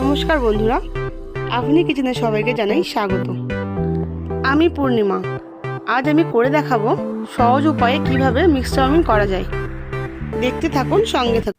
নমস্কার বন্ধুরা, আপনি কিচেনে সবাইকে জানাই স্বাগত। আমি পূর্ণিমা। আজ আমি করে দেখাবো সহজ উপায়ে কিভাবে মিক্সড চাউমিন করা যায়। দেখতে থাকুন, সঙ্গে থাকুন।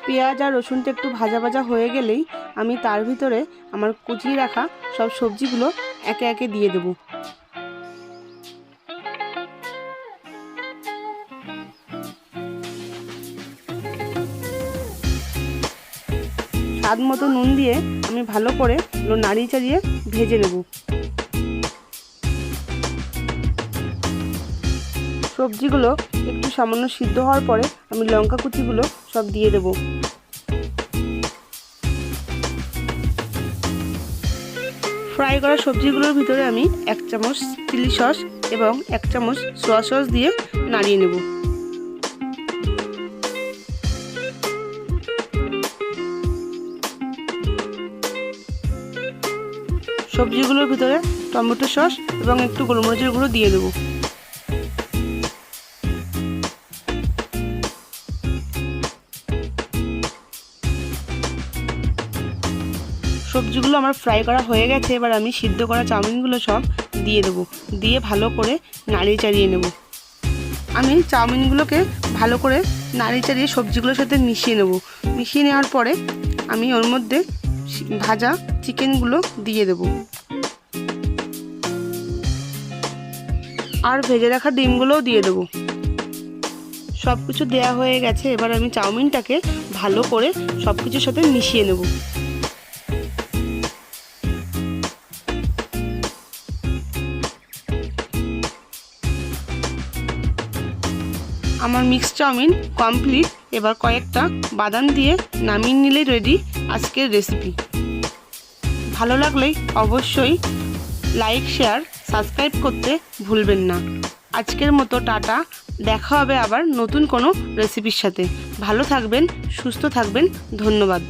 পেঁয়াজ আর রসুনটা একটু ভাজা ভাজা হয়ে গেলেই আমি তার ভিতরে আমার কুচিয়ে রাখা সব সবজিগুলো একে একে দিয়ে দেব। স্বাদ মতো নুন দিয়ে আমি ভালো করে নাড়িয়ে চাড়িয়ে ভেজে নেব। সবজিগুলো একটু সামান্য সিদ্ধ হওয়ার পরে আমি লঙ্কা কুচিগুলো সব দিয়ে দেব। ফ্রাই করা সবজিগুলোর ভিতরে আমি 1 চামচ চিলি সস এবং 1 চামচ সোয়া সস দিয়ে নাড়িয়ে নেব। সবজিগুলোর ভিতরে টমেটো সস এবং একটু গোলমরিচের গুঁড়ো দিয়ে দেবো। সবজিগুলো আমার ফ্রাই করা হয়ে গেছে। এবার আমি সিদ্ধ করা চাউমিনগুলো সব দিয়ে দেবো, দিয়ে ভালো করে নাড়িয়ে চাড়িয়ে নেব। আমি চাউমিনগুলোকে ভালো করে নাড়িয়ে চাড়িয়ে সবজিগুলোর সাথে মিশিয়ে নেব। মিশিয়ে নেওয়ার পরে আমি ওর মধ্যে ভাজা চিকেনগুলো দিয়ে দেব আর ভেজে রাখা ডিমগুলোও দিয়ে দেবো। সব কিছু দেওয়া হয়ে গেছে। এবার আমি চাউমিনটাকে ভালো করে সব কিছুর সাথে মিশিয়ে নেব। আমার মিক্সড চাউমিন কমপ্লিট। এবার কয়েকটা বাদাম দিয়ে নামিয়ে নিলেই রেডি আজকের রেসিপি। ভালো লাগলেই অবশ্যই লাইক, শেয়ার, সাবস্ক্রাইব করতে ভুলবেন না। আজকের মতো টাটা। দেখা হবে আবার নতুন কোনো রেসিপির সাথে। ভালো থাকবেন, সুস্থ থাকবেন। ধন্যবাদ।